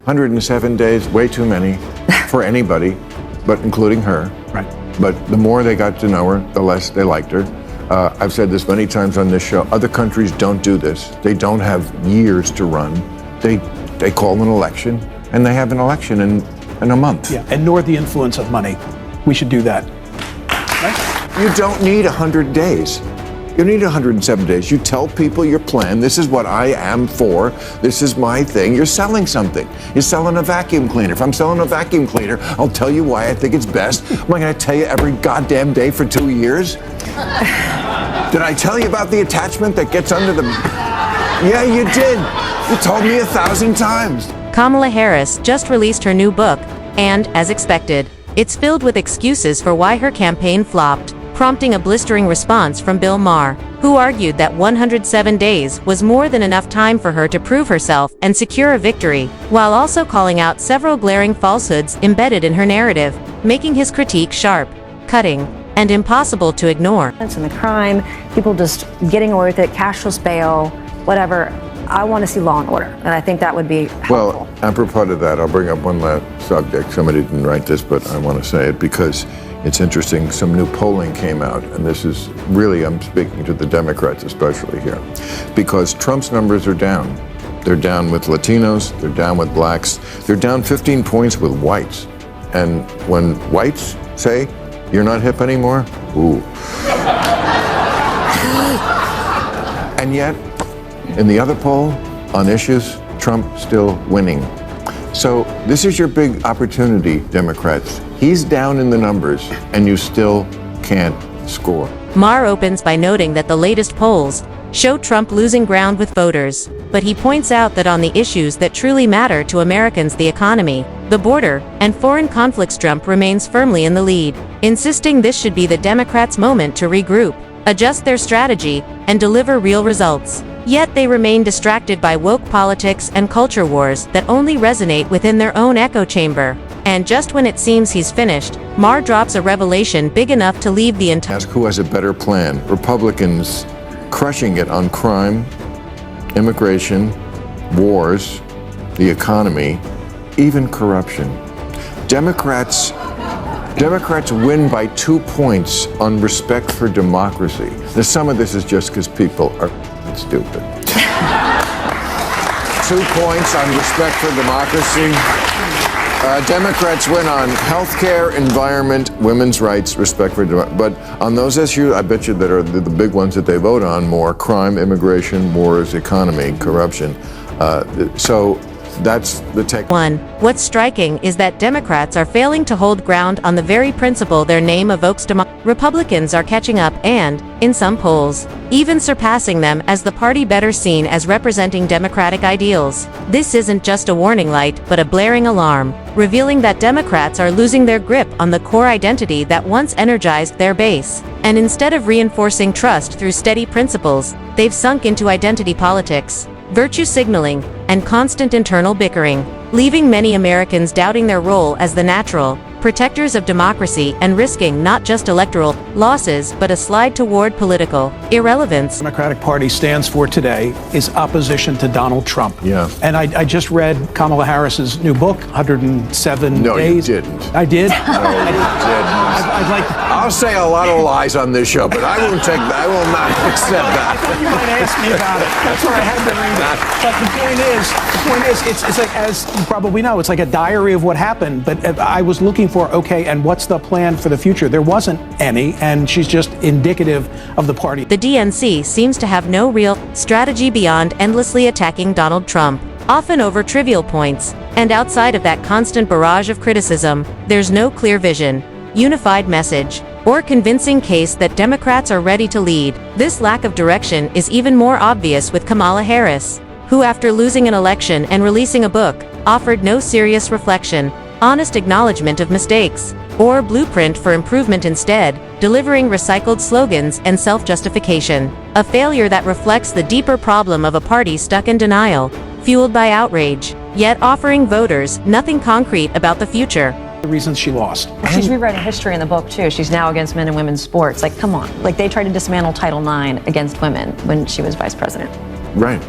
107 days, way too many for anybody, but including her. Right. But the more they got to know her, the less they liked her. I've said this many times on this show. Other countries don't do this. They don't have years to run. They call an election, and they have an election in a month. Yeah, and nor the influence of money. We should do that. Right? You don't need 100 days. You need 107 days. You tell people your plan. This is what I am for. This is my thing. You're selling something. You're selling a vacuum cleaner. If I'm selling a vacuum cleaner, I'll tell you why I think it's best. Am I going to tell you every goddamn day for 2 years? Did I tell you about the attachment that gets under the... Yeah, you did. You told me 1,000 times. Kamala Harris just released her new book, and, as expected, it's filled with excuses for why her campaign flopped, prompting a blistering response from Bill Maher, who argued that 107 days was more than enough time for her to prove herself and secure a victory, while also calling out several glaring falsehoods embedded in her narrative, making his critique sharp, cutting, and impossible to ignore. And the crime, people just getting away with it, cashless bail, whatever. I want to see law and order, and I think that would be helpful. Well, apropos to that, I'll bring up one last subject. Somebody didn't write this, but I want to say it because it's interesting. Some new polling came out, and this is really, I'm speaking to the Democrats especially here, because Trump's numbers are down. They're down with Latinos, they're down with blacks, they're down 15 points with whites. And when whites say, you're not hip anymore, ooh. And yet, in the other poll, on issues, Trump still winning. So this is your big opportunity, Democrats. He's down in the numbers, and you still can't score. Maher opens by noting that the latest polls show Trump losing ground with voters, but he points out that on the issues that truly matter to Americans, the economy, the border, and foreign conflicts, Trump remains firmly in the lead, insisting this should be the Democrats' moment to regroup, adjust their strategy, and deliver real results. Yet they remain distracted by woke politics and culture wars that only resonate within their own echo chamber. And just when it seems he's finished, Maher drops a revelation big enough to leave the entire... Ask who has a better plan. Republicans crushing it on crime, immigration, wars, the economy, even corruption. Democrats win by 2 points on respect for democracy. Now, some of this is just because people are stupid. 2 points on respect for democracy. Democrats win on healthcare, environment, women's rights, respect for democracy. But on those issues, I bet you that are the big ones that they vote on more: crime, immigration, wars, economy, corruption. So that's the tech. What's striking is that Democrats are failing to hold ground on the very principle their name evokes. Republicans are catching up and, in some polls, even surpassing them as the party better seen as representing democratic ideals. This isn't just a warning light, but a blaring alarm, revealing that Democrats are losing their grip on the core identity that once energized their base. And instead of reinforcing trust through steady principles, they've sunk into identity politics, virtue signaling, and constant internal bickering, leaving many Americans doubting their role as the natural protectors of democracy and risking not just electoral losses but a slide toward political irrelevance. The Democratic Party stands for today is opposition to Donald Trump. Yeah. And I just read Kamala Harris's new book, 107 Days. No, you didn't. I did? No, you didn't. I'd like to... I'll say a lot of lies on this show, but I won't take that. I will not accept that. I thought you might ask me about it. That's why I had to read it. But the point is, it's like, as you probably know, it's like a diary of what happened. But I was looking for, okay, and what's the plan for the future? There wasn't any, and she's just indicative of the party. The DNC seems to have no real strategy beyond endlessly attacking Donald Trump, often over trivial points. And outside of that constant barrage of criticism, there's no clear vision, unified message, or convincing case that Democrats are ready to lead. This lack of direction is even more obvious with Kamala Harris, who, after losing an election and releasing a book, offered no serious reflection, honest acknowledgement of mistakes, or blueprint for improvement, instead delivering recycled slogans and self-justification, a failure that reflects the deeper problem of a party stuck in denial, fueled by outrage, yet offering voters nothing concrete about the future. The reasons she lost. She's rewriting history in the book, too. She's now against men and women's sports. Like, come on. Like, they tried to dismantle Title IX against women when she was vice president. Right.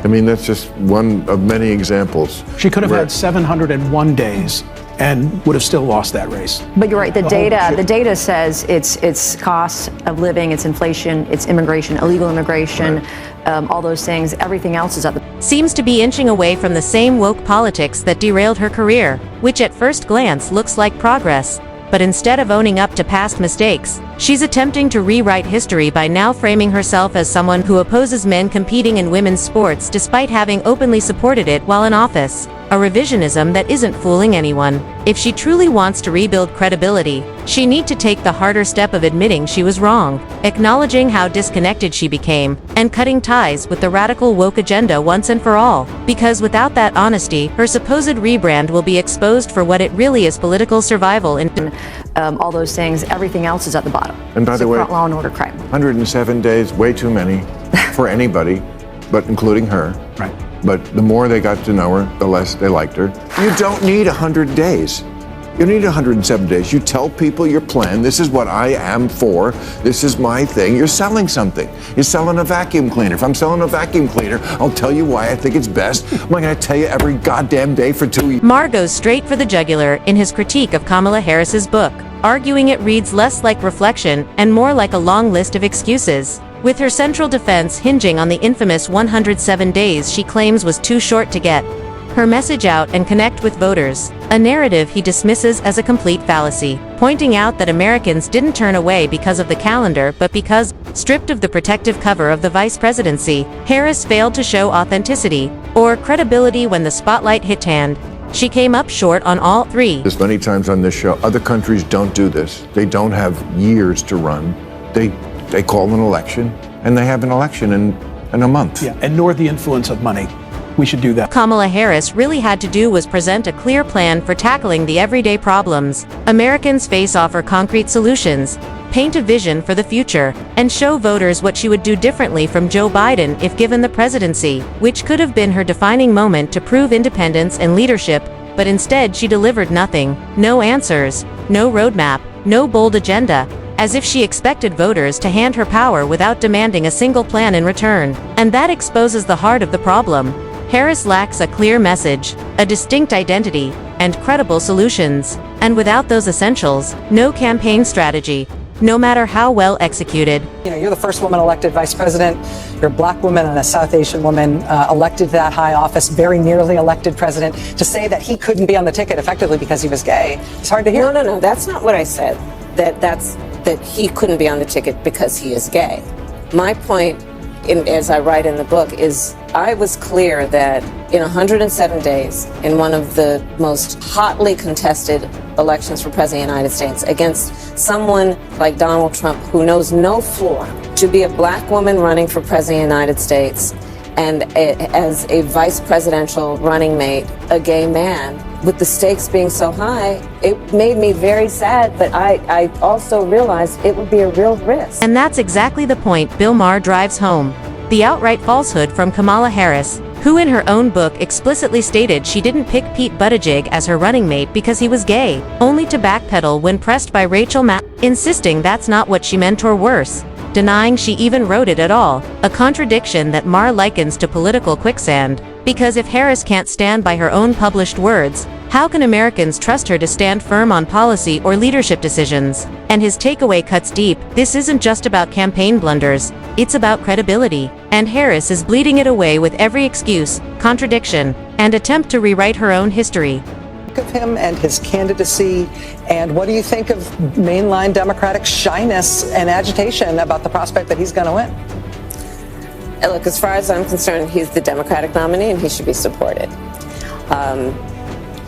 I mean, that's just one of many examples. She could have where- had 701 days and would have still lost that race. But you're right. The whole- data says it's cost of living, it's inflation, it's immigration, illegal immigration, all those things. Everything else is at the Seems to be inching away from the same woke politics that derailed her career, which at first glance looks like progress. But instead of owning up to past mistakes, she's attempting to rewrite history by now framing herself as someone who opposes men competing in women's sports despite having openly supported it while in office. A revisionism that isn't fooling anyone. If she truly wants to rebuild credibility, she needs to take the harder step of admitting she was wrong, acknowledging how disconnected she became, and cutting ties with the radical woke agenda once and for all. Because without that honesty, her supposed rebrand will be exposed for what it really is: political survival in all those things. Everything else is at the bottom. And by the way, law and order crime. 107 days, way too many for anybody, but including her. Right. But the more they got to know her, the less they liked her. You don't need 100 days. You need 107 days. You tell people your plan. This is what I am for. This is my thing. You're selling something. You're selling a vacuum cleaner. If I'm selling a vacuum cleaner, I'll tell you why I think it's best. I'm not going to tell you every goddamn day for 2 years. Maher goes straight for the jugular in his critique of Kamala Harris's book, arguing it reads less like reflection and more like a long list of excuses, with her central defense hinging on the infamous 107 days she claims was too short to get her message out and connect with voters, a narrative he dismisses as a complete fallacy, pointing out that Americans didn't turn away because of the calendar but because, stripped of the protective cover of the vice presidency, Harris failed to show authenticity or credibility when the spotlight hit hand. She came up short on all three. This many times on this show, other countries don't do this. They don't have years to run. They call an election, and they have an election in a month. Yeah, and nor the influence of money. We should do that. Kamala Harris really had to do was present a clear plan for tackling the everyday problems Americans face, offer concrete solutions, paint a vision for the future, and show voters what she would do differently from Joe Biden if given the presidency, which could have been her defining moment to prove independence and leadership. But instead she delivered nothing, no answers, no roadmap, no bold agenda, as if she expected voters to hand her power without demanding a single plan in return. And that exposes the heart of the problem. Harris lacks a clear message, a distinct identity, and credible solutions. And without those essentials, no campaign strategy, no matter how well executed. You know, you're the first woman elected vice president. You're a black woman and a South Asian woman elected to that high office, very nearly elected president. To say that he couldn't be on the ticket effectively because he was gay, it's hard to hear. No, that's not what I said. That he couldn't be on the ticket because he is gay. My point, as I write in the book, is I was clear that in 107 days, in one of the most hotly contested elections for President of the United States, against someone like Donald Trump, who knows no floor, to be a black woman running for President of the United States, and as a vice presidential running mate, a gay man, with the stakes being so high, it made me very sad, but I also realized it would be a real risk. And that's exactly the point Bill Maher drives home. The outright falsehood from Kamala Harris, who in her own book explicitly stated she didn't pick Pete Buttigieg as her running mate because he was gay, only to backpedal when pressed by Rachel Maddow, insisting that's not what she meant or worse, denying she even wrote it at all, a contradiction that Maher likens to political quicksand. Because if Harris can't stand by her own published words, how can Americans trust her to stand firm on policy or leadership decisions? And his takeaway cuts deep. This isn't just about campaign blunders, it's about credibility. And Harris is bleeding it away with every excuse, contradiction, and attempt to rewrite her own history. Of him and his candidacy, and what do you think of mainline Democratic shyness and agitation about the prospect that he's going to win? Look, as far as I'm concerned, he's the Democratic nominee and he should be supported.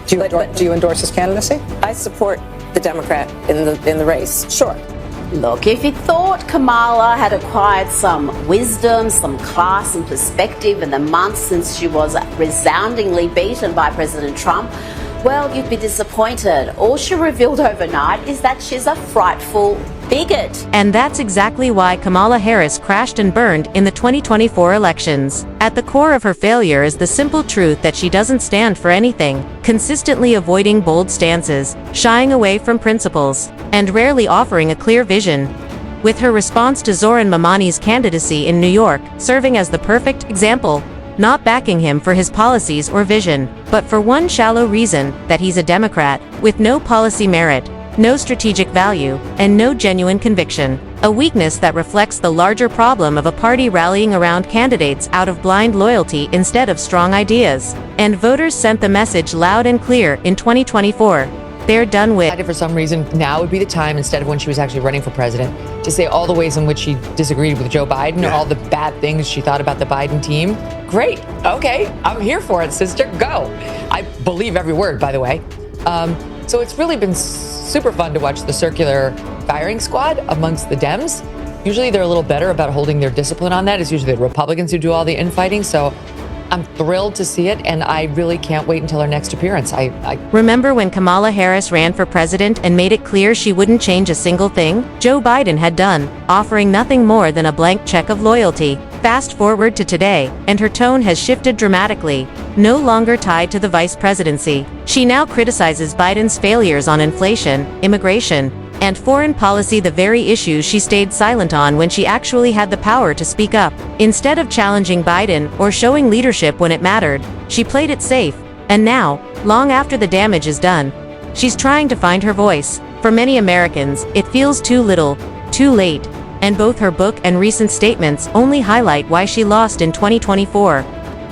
Do you endorse his candidacy? I support the Democrat in the race, sure. Look, if you thought Kamala had acquired some wisdom, some class and perspective in the months since she was resoundingly beaten by President Trump, well, you'd be disappointed. All she revealed overnight is that she's a frightful bigot. And that's exactly why Kamala Harris crashed and burned in the 2024 elections. At the core of her failure is the simple truth that she doesn't stand for anything, consistently avoiding bold stances, shying away from principles, and rarely offering a clear vision. With her response to Zohran Mamani's candidacy in New York serving as the perfect example, not backing him for his policies or vision, but for one shallow reason, that he's a Democrat, with no policy merit, no strategic value, and no genuine conviction. A weakness that reflects the larger problem of a party rallying around candidates out of blind loyalty instead of strong ideas. And voters sent the message loud and clear in 2024. They're done with. For some reason, now would be the time, instead of when she was actually running for president, to say all the ways in which she disagreed with Joe Biden, all the bad things she thought about the Biden team. Great. Okay. I'm here for it, sister. Go. I believe every word, by the way. So it's really been super fun to watch the circular firing squad amongst the Dems. Usually they're a little better about holding their discipline on that. It's usually the Republicans who do all the infighting. So I'm thrilled to see it, and I really can't wait until her next appearance. Remember when Kamala Harris ran for president and made it clear she wouldn't change a single thing Joe Biden had done, offering nothing more than a blank check of loyalty? Fast forward to today, and her tone has shifted dramatically. No longer tied to the vice presidency, she now criticizes Biden's failures on inflation, immigration, and foreign policy, the very issues she stayed silent on when she actually had the power to speak up. Instead of challenging Biden or showing leadership when it mattered, she played it safe. And now, long after the damage is done, she's trying to find her voice. For many Americans, it feels too little, too late, and both her book and recent statements only highlight why she lost in 2024.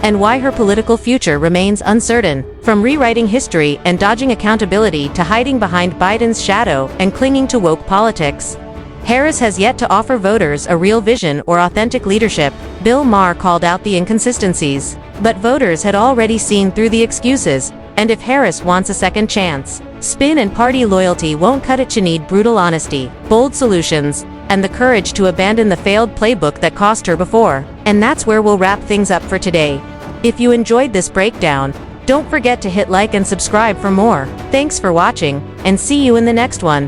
And why her political future remains uncertain. From rewriting history and dodging accountability to hiding behind Biden's shadow and clinging to woke politics, Harris has yet to offer voters a real vision or authentic leadership. Bill Maher called out the inconsistencies, but voters had already seen through the excuses. And if Harris wants a second chance, spin and party loyalty won't cut it. You need brutal honesty, bold solutions, and the courage to abandon the failed playbook that cost her before. And that's where we'll wrap things up for today. If you enjoyed this breakdown, don't forget to hit like and subscribe for more. Thanks for watching, and see you in the next one.